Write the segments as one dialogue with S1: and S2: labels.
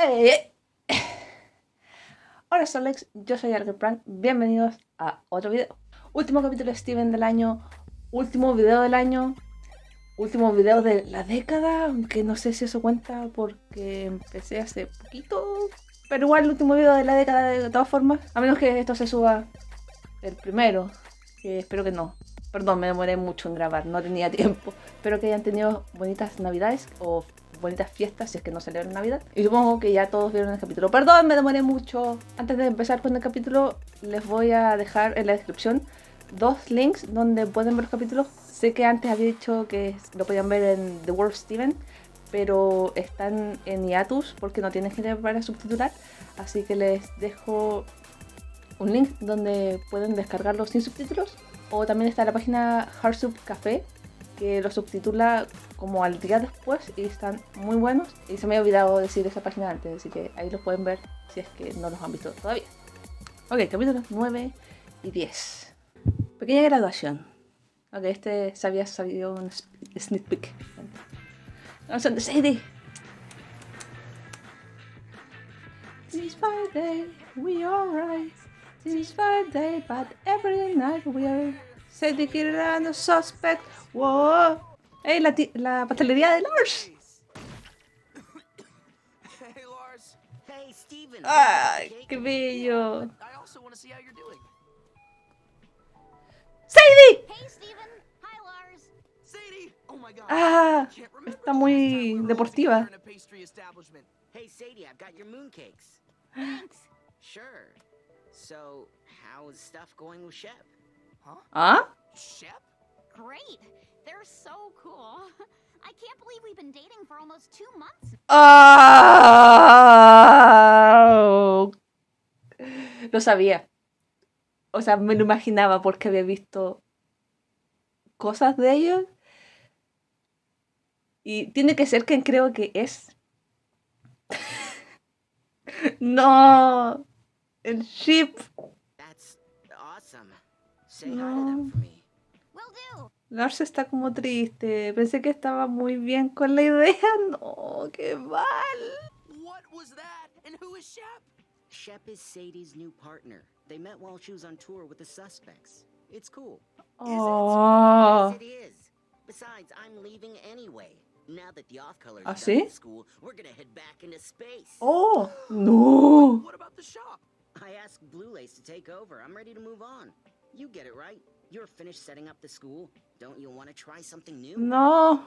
S1: Eh, Hola, soy Alex, yo soy Prank. Bienvenidos a otro video. Último capítulo de Steven del año, último video del año, último video de la década, aunque no sé si eso cuenta porque empecé hace poquito. Pero igual el último video de la década de todas formas, a menos que esto se suba el primero, que espero que no. Perdón, me demoré mucho en grabar, no tenía tiempo. Espero que hayan tenido bonitas navidades o bonitas fiestas si es que no celebran Navidad. Y supongo que ya todos vieron el capítulo. Perdón, me demoré mucho. Antes de empezar con el capítulo, les voy a dejar en la descripción dos links donde pueden ver los capítulos. Sé que antes había dicho que lo podían ver en The World of Steven, pero están en hiatus porque no tienen gente para subtitular. Así que les dejo un link donde pueden descargarlos sin subtítulos. O también está la página Hardsub Café, que lo subtitula como al día después y están muy buenos. Y se me había olvidado decir esa página antes, así que ahí los pueden ver si es que no los han visto todavía. Ok, capítulos 9 y 10. Pequeña graduación. Ok, este se había salido un sneak peek. Canción de Sadie. This Friday, we alright. This Friday, but every night we're Sadie Killer the suspect. Whoa. Hey, la pastelería de Lars.
S2: Hey, Lars.
S3: Hey, Steven.
S1: Ay, qué bello.
S2: I also want to see how you're doing.
S1: ¡Sadie!
S3: Hey, Steven. Hi, Lars.
S2: Sadie! Oh my god.
S1: Ah,
S2: I can't remember
S1: está
S2: the last
S1: muy
S2: time we were all
S1: deportiva.
S2: together in a pastry establishment.
S3: Hey, Sadie, I've got your mooncakes. Thanks. Sure. So, how's stuff going with Shep?
S2: Huh?
S1: ¿Ah?
S2: Shep?
S4: Great. They're so cool. I can't believe we've been dating for almost 2 months.
S1: Ah, lo sabía. O sea, me lo imaginaba porque había visto cosas de ellos. Y tiene que ser quien creo que es. No, el ship.
S3: That's awesome. Say hi to them for me.
S4: Will do.
S1: Lars está como triste. Pensé que estaba muy bien con la idea. No, qué mal.
S2: What was that? And who is Shep?
S3: Shep is Sadie's new partner. They met while she was on tour with the Suspects. It's cool.
S1: Oh.
S3: Yes, it is. Besides, I'm leaving anyway. Now that the off-colors
S1: ¿Ah,
S3: are done
S1: sí?
S3: with school, we're gonna head back into space.
S1: Oh, no.
S2: What about the shop?
S3: I asked Blue Lace to take over. I'm ready to move on. You get it, right? You're finished setting up the school. Don't you want to try something new?
S1: No.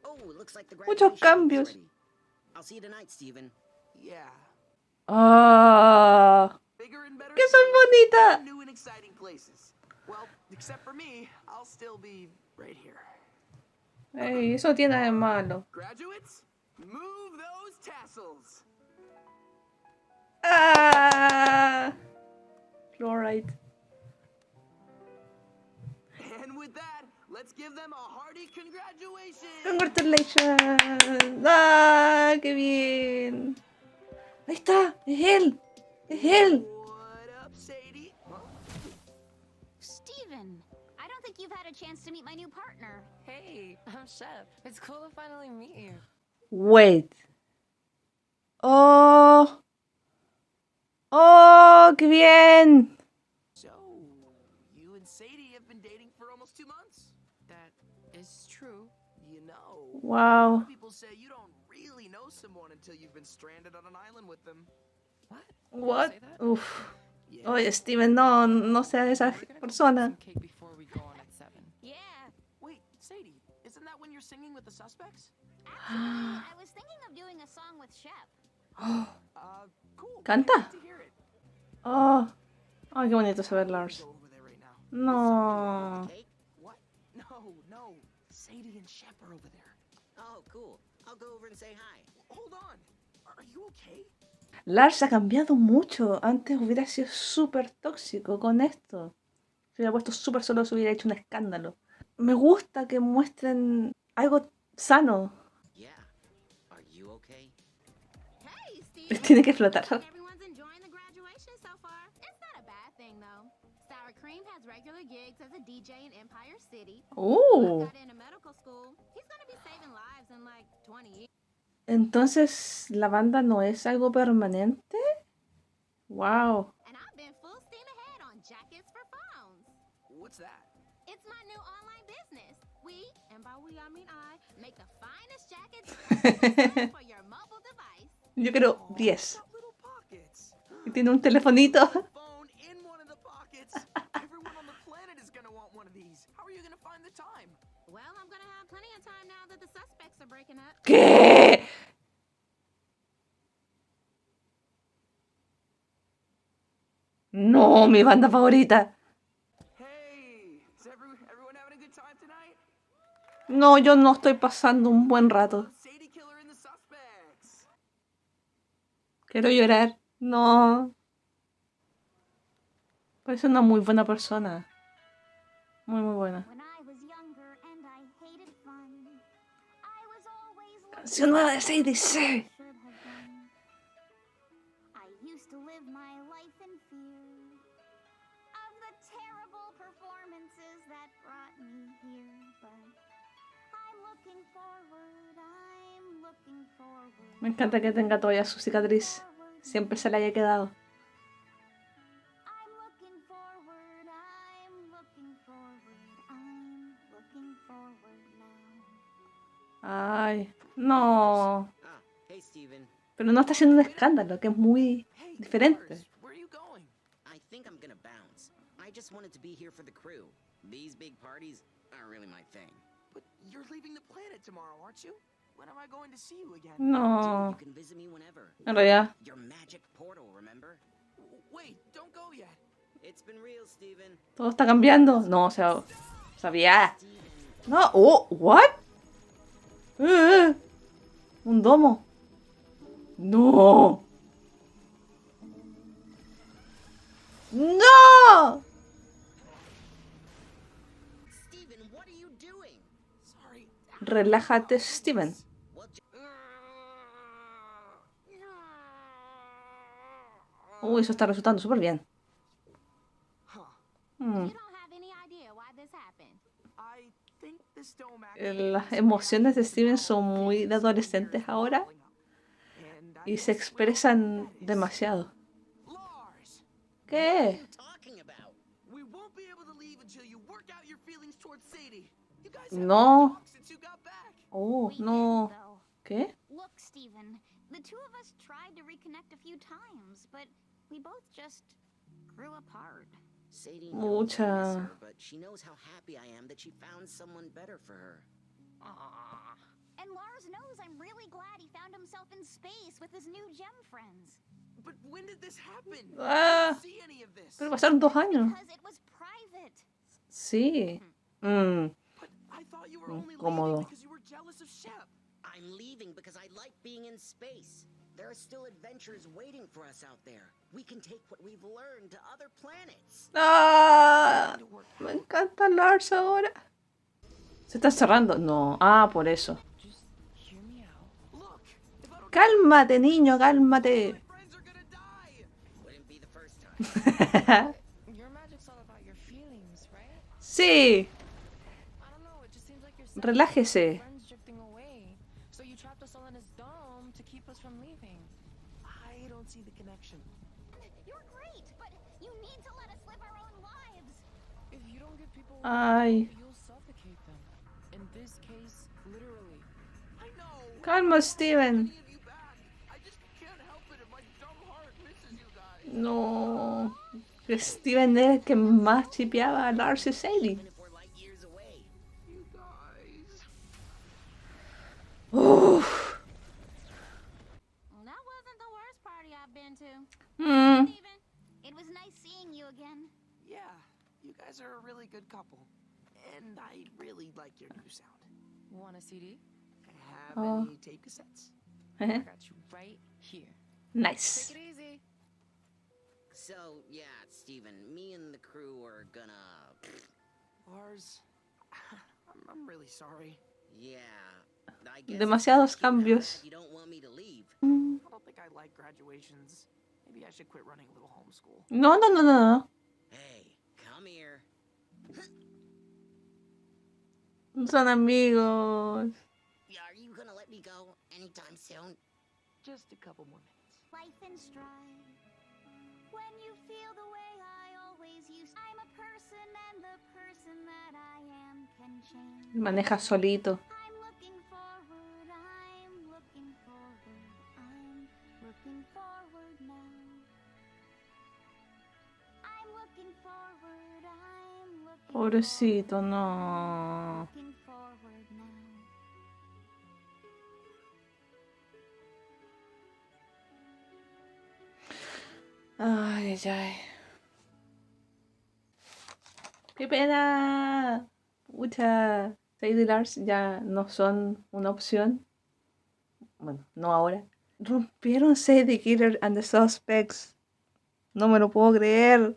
S3: Oh, it looks like the
S1: Muchos
S3: graduation cake is
S1: cambios.
S3: ready. I'll see you tonight, Steven.
S2: Yeah.
S1: Ah.
S2: Bigger and better.
S1: ¡Qué son
S2: cities,
S1: bonitas!
S2: new and exciting places. Well, except for me, I'll still be right here.
S1: Ey, eso tiene de malo.
S2: Graduates, move those tassels.
S1: Ah. Fluoride.
S2: And with that, let's give them a hearty congratulations.
S1: Congratulations. Ah, qué bien. Ahí está, es él. Es él.
S2: What up, Sadie? Huh?
S4: Steven, I don't think you've had a chance to meet my new partner.
S5: Hey, I'm Shep. It's cool to finally meet you.
S1: Wait. Oh. Oh, qué bien.
S2: So, you and Sadie have been dating for almost 2 months.
S5: That is true.
S2: You know, a lot
S1: Wow.
S2: of people say you don't really know someone until you've been stranded on an island with them.
S5: What?
S1: What?
S5: Say that?
S1: Uf.
S2: Yeah.
S1: Oye, Steven, no seas esa
S5: We're gonna get
S1: persona.
S5: some cake before we go on at 7.
S4: Yeah.
S2: Wait, Sadie, isn't that when you're singing with the Suspects?
S4: Actually, I was thinking of doing a song with Shep.
S2: Cool.
S1: ¿Canta?
S2: Can't wait to hear it.
S1: Oh. Ay, qué bonito se ve Lars.
S2: Go over there right now.
S1: No.
S3: Cake?
S2: What? No. Sadie and Shep are over there.
S3: Oh, cool. I'll go over and say hi.
S2: Hold on. Are you okay?
S1: Lars ha cambiado mucho. Antes hubiera sido súper tóxico con esto. Se hubiera puesto súper celoso, hubiera hecho un escándalo. Me gusta que muestren algo sano.
S3: Yeah. Are you okay?
S4: Hey, Steven.
S1: Tiene que flotar.
S4: Everyone's enjoying the graduation so far. It's not a bad thing, though. Sour Cream has regular gigs as a DJ in Empire City.
S1: Oh.
S4: Got into medical school. He's gonna be saving lives in like 20 years.
S1: Entonces, ¿la banda no es algo permanente? Wow.
S4: And I've been full steam ahead on jackets for phones.
S2: What's that?
S4: It's my new online business. We, and by we I mean I, make the finest jackets for your mobile device.
S1: Yo quiero
S2: Oh,
S1: 10.
S2: it's got little pockets.
S1: Y tiene un telefonito.
S2: Phone in one of the pockets. Everyone on the planet is gonna want one of these. How are you gonna find the time?
S4: Well, I'm gonna have plenty of time now that the suspects are breaking up.
S1: ¿Qué? No, mi banda favorita.
S2: Hey, is everyone having a good time tonight?
S1: No, yo no estoy pasando un buen rato.
S2: Sadie Killer and the suspects.
S1: Quiero llorar. No. Parece una muy buena persona. Muy, muy buena.
S6: When I was younger and I hated fun, I was always
S1: Canción nueva de Sadie, sí.
S6: should have done. I used to live my life in fear of the terrible performances that brought me here, but I'm looking forward.
S1: Me encanta que tenga todavía su cicatriz. Siempre se le haya quedado.
S6: I'm looking forward.
S1: Ay, no.
S3: Ah, hey, Steven.
S1: Pero no está haciendo un escándalo, que es muy
S2: Hey,
S1: diferente.
S2: Lars, where are you going?
S3: I think I'm gonna bounce. I just wanted to be here for the crew. These big parties aren't really my thing.
S2: But you're leaving the planet tomorrow, aren't you? When am I going to see you again?
S1: No.
S3: You can visit me whenever.
S1: En realidad,
S3: Your magic portal, remember?
S2: Wait, don't go yet.
S3: It's been real, Steven.
S1: todo está cambiando. No, o sea, sabía.
S3: Steven.
S1: No, oh, what? Un domo. No. No.
S3: Steven, what are you doing?
S2: Sorry.
S1: Relájate, Steven.
S3: Well,
S1: Uy, eso está resultando súper bien.
S2: Huh.
S1: Mm.
S4: You don't have any idea why this happened.
S2: I think this dome actually
S1: Las emociones de Steven son muy de adolescentes ahora
S2: And
S1: y se expresan demasiado.
S2: Lars,
S3: what are
S1: ¿Qué?
S3: you talking about?
S2: we won't be able to leave until you work out your feelings towards Sadie. You guys haven't
S1: No.
S2: talked since you got back.
S1: Oh,
S6: We did,
S1: no.
S6: though.
S1: ¿Qué?
S6: Look, Steven, the two of us tried to reconnect a few times, but we both just grew apart.
S3: Sadie
S1: Mucha.
S3: knows I miss her, but she knows how happy I am that she found someone better for her.
S6: And Lars knows I'm really glad he found himself in space with his new gem friends.
S2: But when did this happen?
S1: Ah.
S2: I didn't see any of this.
S1: Pero pasaron 2 años.
S6: Because it was private.
S1: Sí. Mm.
S2: But I thought you were only
S1: Incómodo.
S2: leaving because you were jealous of Shep.
S3: I'm leaving because I like being in space. There are still adventures waiting for us out there. We can take what we've learned to other planets.
S1: Ah, me encanta Lars ahora. Se está cerrando. No. Ah, por eso.
S5: Just hear me out.
S2: Look, if I don't
S1: Cálmate, niño, cálmate.
S2: my friends are gonna die.
S3: Wouldn't be the first time.
S5: Your magic's all about your feelings, right?
S1: Sí.
S5: I don't know, it just seems like you're
S1: Relájese.
S5: friends drifting away. So you trapped us all in his dome to keep us from leaving.
S2: I don't see the connection.
S6: You're great, but you need to let us live our own lives.
S5: If you don't give people
S1: Ay.
S5: you'll suffocate them. In this case, literally.
S2: I know.
S1: Calma, Steven.
S2: Any of you back. I just can't help it if my dumb heart misses you guys.
S1: No. Steven es el que más chipeaba a Lars y Sadie.
S3: Even if we're light years away.
S2: You guys.
S1: Uf.
S4: That wasn't the worst party I've been to.
S1: Mm.
S4: Steven,
S6: It was nice seeing you again.
S2: Yeah, you guys are a really good couple. And I really like your new sound.
S5: Want a CD?
S2: Have
S1: Oh.
S2: any tape cassettes?
S5: I got you right here.
S1: Nice.
S5: Take it easy.
S3: So, yeah, Steven, me and the crew are gonna...
S2: Lars, I'm really sorry.
S3: Yeah, I guess
S1: Demasiados
S3: it's cute now
S1: cambios.
S3: that you don't want me to leave.
S1: Mm.
S2: I don't think I like graduations. Maybe I should quit running a little homeschool.
S1: No, no, no, no, no.
S3: Hey, come here.
S1: Son amigos.
S3: Are you gonna let me go anytime soon.
S2: Just a couple more minutes.
S6: Life in stride. When you feel the way I always used. I'm a person and the person that I am can change.
S1: Maneja solito.
S6: I'm looking forward, I'm looking forward, I'm looking forward now. I'm looking forward, I'm looking
S1: Pobrecito,
S6: forward,
S1: no.
S6: looking forward now.
S1: Ay, ay, ay. ¡Qué pena! Pucha. Sadie y Lars ya no son una opción. Bueno, no ahora. Rompieron Sadie Killer and the Suspects. No me lo puedo creer.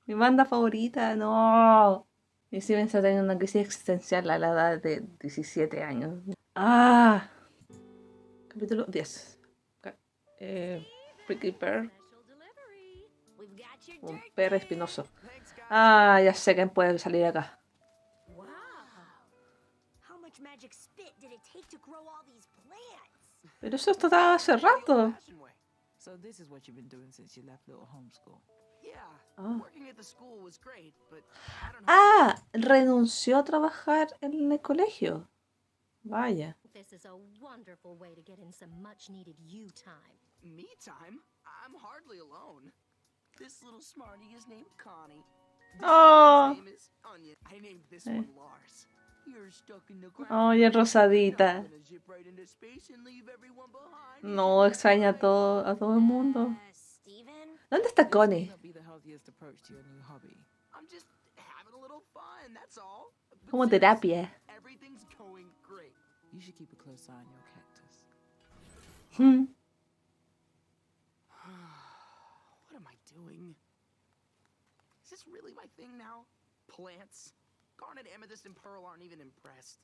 S1: Mi banda favorita, no. Y Steven está teniendo una crisis existencial a la edad de 17 años. ¡Ah! Capítulo 10. Prickly Pear.
S3: Special delivery. We've got your
S1: Un
S3: dirt
S1: perro
S3: bag.
S1: espinoso.
S2: Thanks, guys.
S1: Ah, ya sé quién puede salir acá.
S3: Wow. How much magic spit did it take to grow all these plants?
S1: Pero eso estaba hace rato.
S2: Old-fashioned way.
S5: So this is what you've been doing since you left little homeschool.
S2: Yeah.
S1: Ah.
S2: Working at the school was great, but I don't know.
S1: Ah, renunció a trabajar en el colegio. Vaya.
S7: This is a wonderful way to get in some much needed you time.
S2: Me time? I'm hardly alone. This little smarty is named Connie. This
S1: Oh.
S2: one's name is Onion. I named this one Lars. You're stuck in the ground.
S1: Oye,
S2: You're
S1: Rosadita.
S2: not gonna zip right into space and leave everyone behind.
S1: No, extraña a todo el mundo.
S3: Steven?
S1: ¿Dónde está
S5: This may
S1: Connie?
S5: not be the healthiest approach to your new hobby.
S2: I'm just having a little fun, that's all. But
S1: Como
S2: seriously,
S1: terapia.
S2: Everything's going great.
S5: You should keep a close eye on your cactus.
S1: Hmm.
S2: What am I doing? Is this really my thing now? Plants? Garnet, Amethyst, and Pearl aren't even impressed.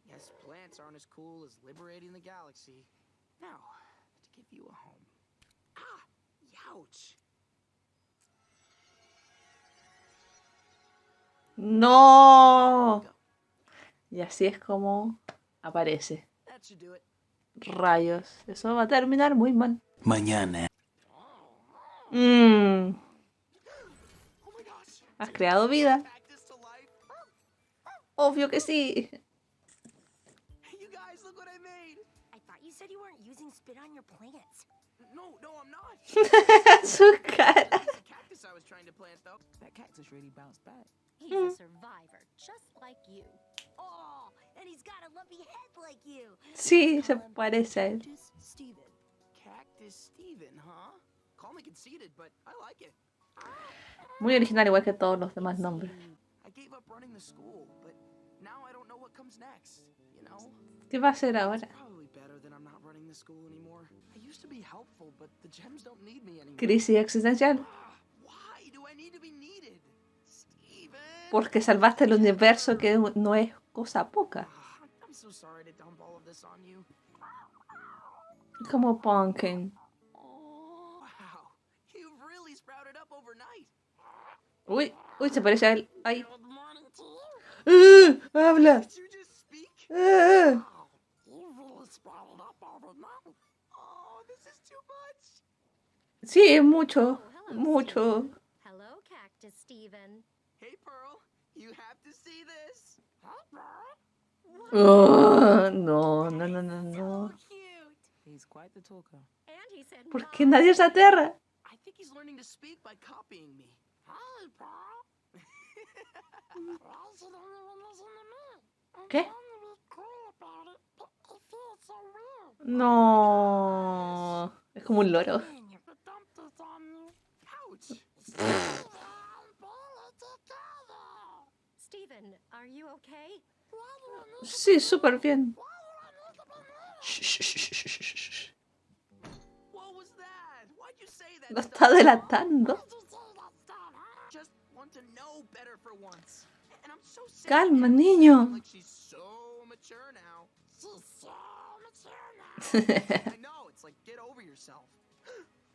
S2: Yes, plants aren't as cool as liberating the galaxy. Now, to give you a home. Ah! Youch!
S1: No. Y así es como aparece.
S2: That should do it.
S1: Rayos. Eso va a terminar muy mal.
S8: Mañana.
S1: Mmm.
S2: Oh my gosh!
S1: ¿Has creado vida?
S2: Cactus to life!
S1: Obvio que sí.
S2: Hey, you guys, look what I made!
S3: I thought you said you weren't using spit on your plants.
S2: No, I'm not.
S1: Su cara.
S2: It's a cactus I was trying to plant, though.
S5: That cactus really bounced back.
S7: He's a survivor, just like you.
S3: Oh, and he's got a lumpy head like you.
S1: Sí, se parece a él.
S2: Cactus Steven. Cactus Steven, huh? Call me conceited, but I like it.
S1: Muy original, igual que todos los demás nombres.
S2: I gave up running the school, but now I don't know what comes next, you know?
S1: ¿Qué va a hacer ahora?
S2: It's probably better that I'm not running the school anymore. I used to be helpful, but the gems don't need me anymore.
S1: Crisis existencial.
S2: Why do I need to be needed? Steven!
S1: Porque salvaste el universo, que no es cosa poca.
S2: I'm so sorry to dump all of this on you.
S1: Como Pumpkin.
S2: Wow, you've really sprouted up overnight.
S1: Uy, se parece a él. Ay.
S3: Good morning to you.
S1: Habla.
S2: Did you just speak?
S3: Wow, you really sprouted up overnight.
S2: Oh, this is too much.
S1: Sí, es mucho.
S7: Oh, hello,
S1: Mucho.
S7: Steven. Hello, Cactus Steven.
S2: Hey, Pearl, you have to see this.
S1: Oh, no.
S3: Cute.
S5: He's quite the talker.
S7: And he said,
S1: ¿Por qué nadie se aterra?
S2: I think he's learning to speak by copying me.
S3: Hi, Paul. Why should everyone listen to me? I'm
S1: ¿Qué?
S3: trying to be cool about it, but I feel so weird.
S1: No. Es como un loro.
S3: Man, you dumped this on you.
S2: Ouch.
S3: I'm Paul, together.
S7: Steven, are you okay?
S3: Why do I need to
S1: Sí, súper bien.
S3: Why do I need to be mean?
S1: Shh.
S2: What was that? Why'd you say that?
S1: Lo
S2: stuff?
S1: está delatando.
S3: Did you say that stuff, huh?
S2: Just want to know better for once. And I'm so sick.
S1: Calma,
S2: of Em
S1: niño.
S2: sounding like she's so mature now.
S3: She's so mature now.
S2: I know. It's like, get over yourself.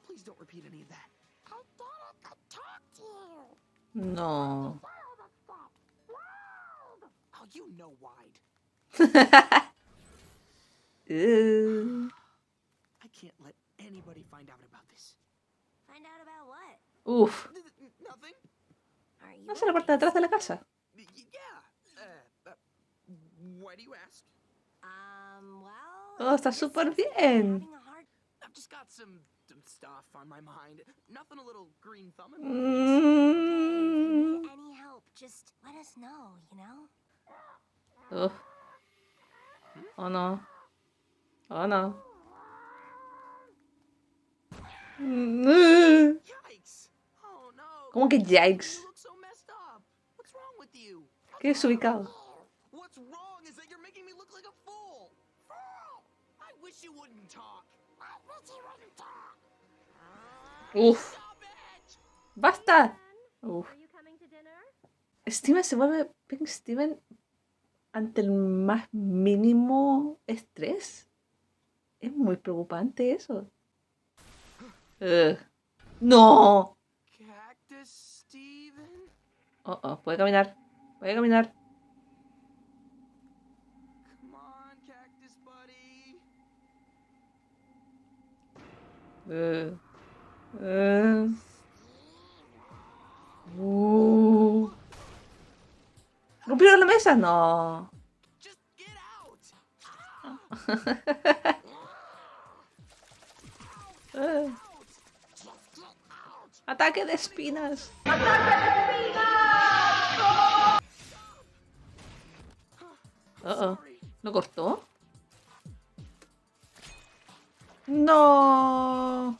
S2: Please don't repeat any of that.
S3: I thought I could talk to you.
S1: No.
S3: Say all that stuff. Loud.
S2: Oh, you know wide. I can't let anybody find out about this.
S4: Find out about what?
S1: Uf.
S2: Nothing?
S4: Are you
S1: No sé la parte de atrás de la casa.
S2: Yeah. Why do you ask?
S4: Well...
S1: Todo está
S4: this
S1: súper
S4: seems like you're
S1: bien.
S4: having a hard...
S2: I've just got some stuff on my mind. Nothing a little green thumb and
S4: If you
S1: Mm.
S4: need any help, just let us know, you know?
S1: Uf. Oh no. Oh no.
S2: Yikes! Oh no!
S1: ¿Cómo que yikes?
S2: You look so messed up. What's wrong with you?
S1: Qué desubicado.
S2: What's wrong is that you're making me look like a fool. Fool! I wish you wouldn't talk. I wish you wouldn't talk.
S1: Uf.
S2: Stop it!
S1: ¡Basta! Uf.
S7: Are you coming to dinner?
S1: Steven se vuelve Pink Steven ante el más mínimo estrés. Es muy preocupante eso. ¡No!
S2: Cactus Steven?
S1: Puede caminar. Puede caminar.
S2: Come on, Cactus Buddy.
S1: ¿Rompieron la mesa? No.
S2: Just get out!
S1: ¡Ataque de espinas!
S2: Sorry.
S1: ¿Lo cortó? ¡No!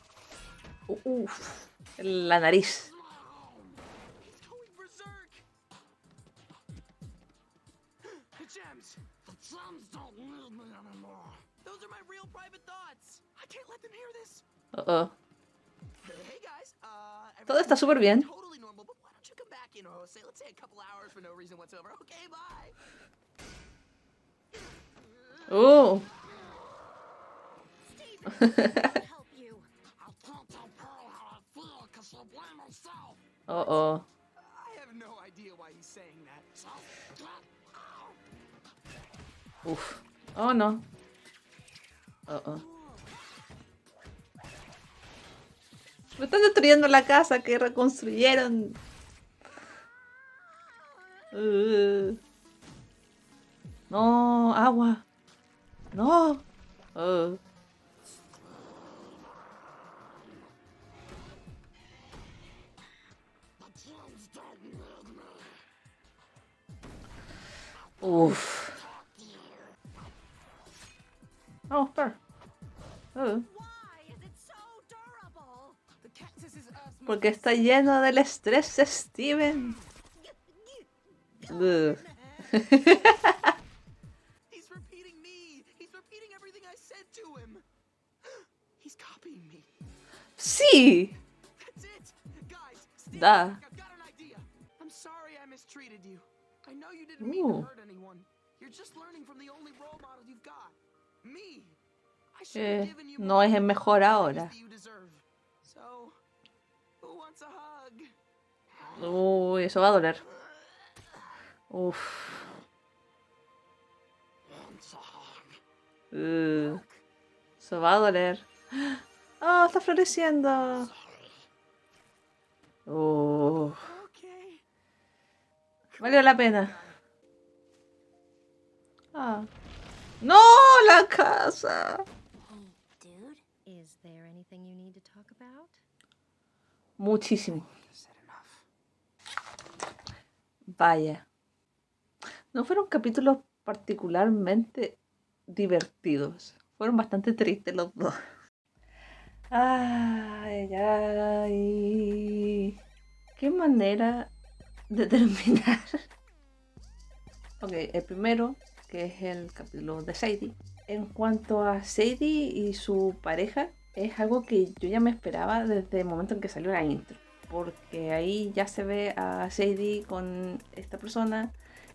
S1: Uf. La nariz.
S2: He's going berserk. The gems. The gems don't need me anymore. Those are my real private thoughts. I can't let them hear this. Hey guys,
S1: Todo está súper bien.
S2: totally normal, but why don't you come back, let's say a couple hours for no reason whatsoever. Okay, bye.
S1: ¡Oh!
S7: Help you.
S2: I can't tell Pearl how I feel because she'll blame herself.
S1: Oh.
S2: I have no idea why he's saying that. Just get out.
S1: Uf. Oh, no. Me están destruyendo la casa que reconstruyeron. No, agua. No. Uf. Oh, Pearl.
S4: Why is it so durable?
S2: The cactus is Earth's
S1: Porque está lleno del estrés, Steven.
S2: He's repeating me. He's repeating everything I said to him. He's copying me.
S1: Sí.
S2: That's it. Guys, stand
S1: Duh.
S2: back. I've got an idea. I'm sorry I mistreated you. I know you didn't mean
S1: Ooh.
S2: to hurt anyone. You're just learning from the only role model you've got. Me. I should have given you
S1: No
S2: more
S1: es el mejor
S2: praise
S1: ahora.
S2: that you deserve. So, who wants a hug?
S1: Uy, eso va a doler. Uf. Eso va a doler. Oh, está floreciendo.
S2: Okay.
S1: Valió la pena. Ah. ¡No! ¡La casa!
S4: Hey, dude.
S7: Is there anything you need to talk about?
S1: Muchísimo.
S2: Said enough.
S1: Vaya. No fueron capítulos particularmente divertidos. Fueron bastante tristes los dos. Ay, ay. ¿Qué manera de terminar? Ok, el primero, que es el capítulo de Sadie. En cuanto a Sadie y su pareja, es algo que yo ya me esperaba desde el momento en que salió la intro. Porque ahí ya se ve a Sadie con esta persona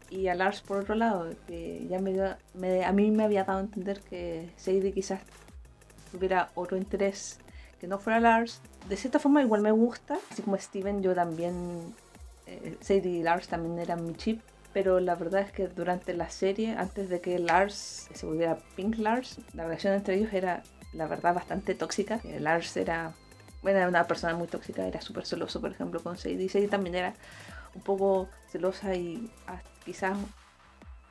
S1: y a Lars por otro lado, que ya a mí me había dado a entender que Sadie quizás tuviera otro interés que no fuera Lars. De cierta forma igual me gusta, así como Steven, yo también, Sadie y Lars también eran mi chip, pero la verdad es que durante la serie, antes de que Lars se volviera Pink Lars, la relación entre ellos era, la verdad, bastante tóxica. Lars era una persona muy tóxica, era súper celoso, por ejemplo, con Sadie. Sadie también era un poco celosa y quizás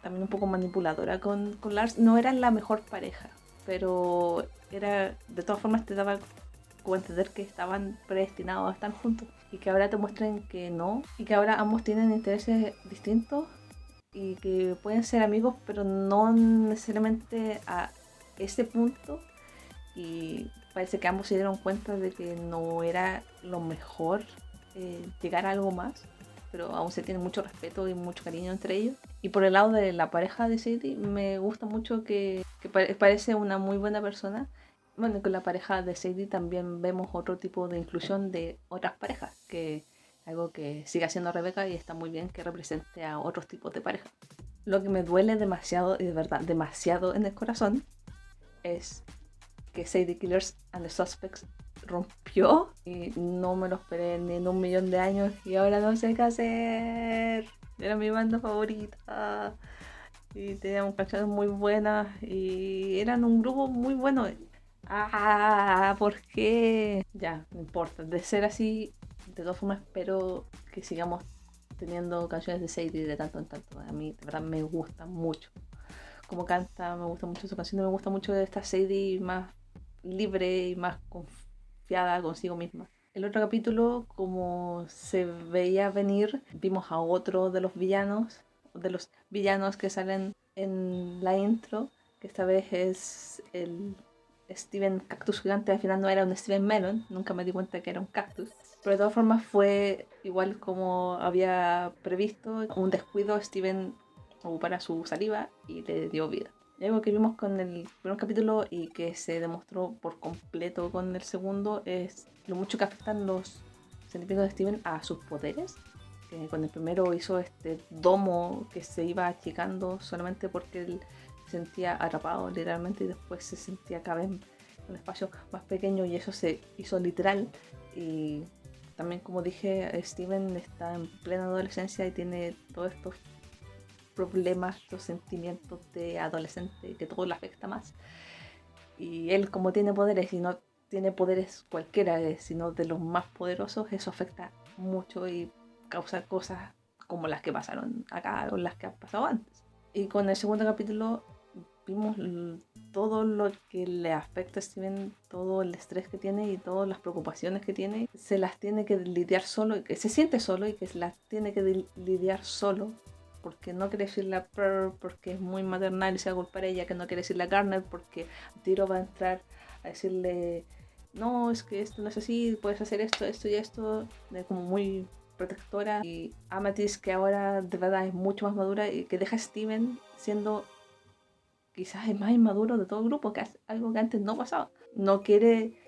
S1: también un poco manipuladora con Lars. No eran la mejor pareja, pero era, de todas formas te daba como entender que estaban predestinados a estar juntos, y que ahora te muestren que no, y que ahora ambos tienen intereses distintos y que pueden ser amigos, pero no necesariamente a ese punto. Y parece que ambos se dieron cuenta de que no era lo mejor llegar a algo más, pero aún se tiene mucho respeto y mucho cariño entre ellos. Y por el lado de la pareja de Sadie, me gusta mucho que parece una muy buena persona. Bueno, con la pareja de Sadie también vemos otro tipo de inclusión de otras parejas, que algo que sigue haciendo Rebecca, y está muy bien que represente a otros tipos de parejas. Lo que me duele demasiado, y de verdad demasiado en el corazón, es que Sadie Killers and the Suspects rompió, y no me lo esperé ni en 1.000.000 de años, y ahora no sé qué hacer. Era mi banda favorita y tenían canciones muy buenas y eran un grupo muy bueno. ¿Por qué? Ya, no importa. De ser así, de todas formas espero que sigamos teniendo canciones de Sadie de tanto en tanto. A mí de verdad me gusta mucho como canta, me gusta mucho su canción, me gusta mucho esta Sadie más libre y más confiada consigo misma. El otro capítulo, como se veía venir, vimos a otro de los villanos que salen en la intro, que esta vez es el Steven Cactus Gigante. Al final no era un Steven Melon, nunca me di cuenta que era un cactus. Pero de todas formas fue igual como había previsto, un descuido, Steven ocupara su saliva y le dio vida. Y algo que vimos con el primer capítulo y que se demostró por completo con el segundo es lo mucho que afectan los sentimientos de Steven a sus poderes. Que con el primero hizo este domo que se iba achicando solamente porque él se sentía atrapado literalmente, y después se sentía cada vez en un espacio más pequeño, y eso se hizo literal. Y también, como dije, Steven está en plena adolescencia y tiene todos estos problemas, estos sentimientos de adolescente que todo le afecta más. Y él, como tiene poderes, y no tiene poderes cualquiera, sino de los más poderosos, eso afecta mucho y causa cosas como las que pasaron acá o las que han pasado antes. Y con el segundo capítulo vimos todo lo que le afecta a Steven, todo el estrés que tiene y todas las preocupaciones que tiene. Se las tiene que lidiar solo, que se siente solo y que se las tiene que lidiar solo, porque no quiere decirle a Pearl porque es muy maternal y se va a culpar a ella, que no quiere decirle a Garner porque Tiro va a entrar a decirle no, es que esto no es así, puedes hacer esto, esto y esto, como muy protectora. Y Amethyst, que ahora de verdad es mucho más madura y que deja a Steven siendo quizás el más inmaduro de todo el grupo, que es algo que antes no pasaba. No quiere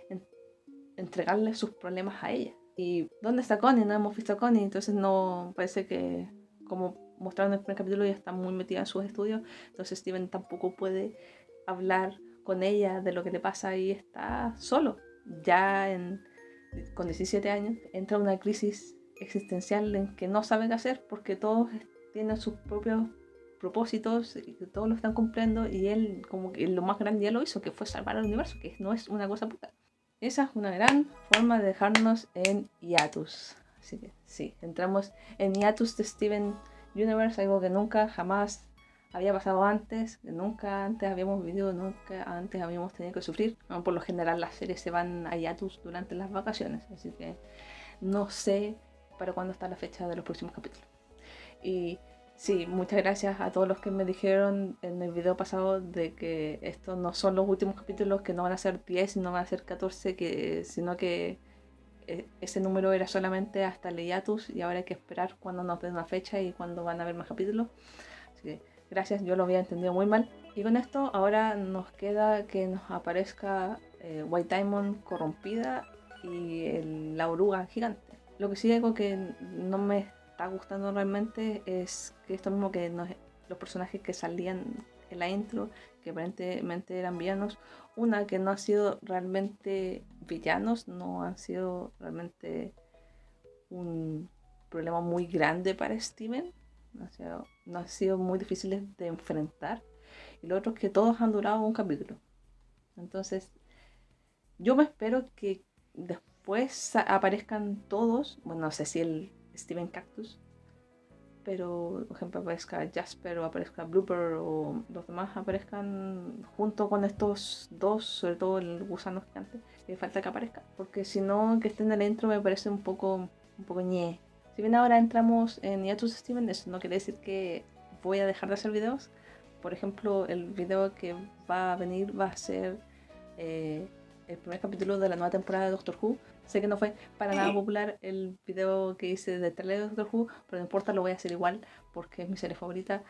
S1: entregarle sus problemas a ella. ¿Y dónde está Connie? No hemos visto a Connie, entonces no parece que, como mostraron en el primer capítulo, ya está muy metida en sus estudios, entonces Steven tampoco puede hablar con ella de lo que le pasa y está solo. Ya con 17 años entra una crisis existencial en que no sabe qué hacer porque todos tienen sus propios propósitos y que todos lo están cumpliendo, y él como que lo más grande ya lo hizo, que fue salvar al universo, que no es una cosa puta. Esa es una gran forma de dejarnos en hiatus. Así que sí, entramos en hiatus de Steven Universe, algo que nunca jamás había pasado antes, que nunca antes habíamos vivido, nunca antes habíamos tenido que sufrir. Bueno, por lo general las series se van a hiatus durante las vacaciones, así que no sé para cuándo está la fecha de los próximos capítulos. Y sí, muchas gracias a todos los que me dijeron en el video pasado de que estos no son los últimos capítulos, que no van a ser 10, no van a ser 14, sino que ese número era solamente hasta el hiatus, y ahora hay que esperar cuando nos den una fecha y cuando van a haber más capítulos. Así que gracias, yo lo había entendido muy mal. Y con esto ahora nos queda que nos aparezca White Diamond corrompida y la oruga gigante. Lo que sí, algo que no me está gustando realmente es que esto mismo que los personajes que salían en la intro, que aparentemente eran villanos, una que no han sido realmente villanos, no han sido realmente un problema muy grande para Steven, no han sido muy difíciles de enfrentar. Y lo otro es que todos han durado un capítulo. Entonces, yo me espero que después aparezcan todos. Bueno, no sé si el Steven Cactus, pero por ejemplo aparezca Jasper o aparezca Blooper o los demás aparezcan junto con estos dos, sobre todo el gusano gigante, que falta que aparezca, porque si no, que estén en el intro me parece un poco ñe. Si bien ahora entramos en Hiatus Steven, eso no quiere decir que voy a dejar de hacer videos. Por ejemplo, el video que va a venir va a ser el primer capítulo de la nueva temporada de Doctor Who. Sé que no fue para nada popular el video que hice de trailer de Doctor Who, pero no importa, lo voy a hacer igual porque es mi serie favorita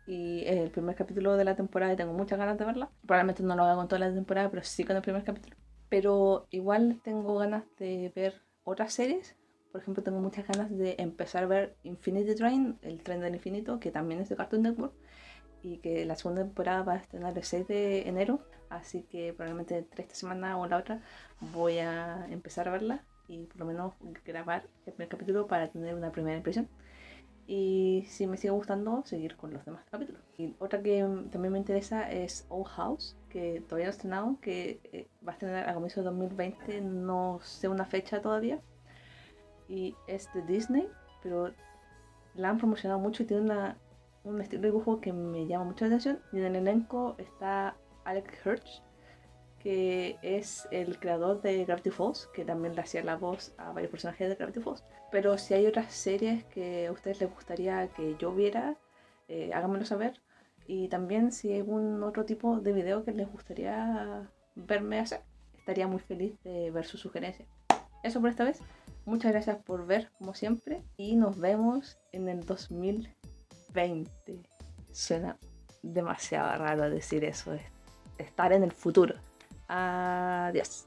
S1: y es el primer capítulo de la temporada y tengo muchas ganas de verla. Probablemente no lo haga con toda la temporada, pero sí con el primer capítulo. Pero igual tengo ganas de ver otras series. Por ejemplo, tengo muchas ganas de empezar a ver Infinity Train, el tren del infinito, que también es de Cartoon Network, y que la segunda temporada va a estrenar el 6 de enero, así que probablemente entre esta semana o la otra voy a empezar a verla y por lo menos grabar el primer capítulo para tener una primera impresión. Y si me sigue gustando, seguir con los demás capítulos. Y otra que también me interesa es Old House, que todavía no he estrenado, que va a estrenar a comienzos de 2020, no sé una fecha todavía. Y es de Disney, pero la han promocionado mucho y tiene un estilo de dibujo que me llama mucho la atención. Y en el elenco está Alex Hirsch, que es el creador de Gravity Falls, que también le hacía la voz a varios personajes de Gravity Falls. Pero si hay otras series que a ustedes les gustaría que yo viera, háganmelo saber. Y también si hay algún otro tipo de video que les gustaría verme hacer, estaría muy feliz de ver sus sugerencias. Eso por esta vez. Muchas gracias por ver, como siempre, y nos vemos en el 2020. Suena demasiado raro decir eso, estar en el futuro. Adiós.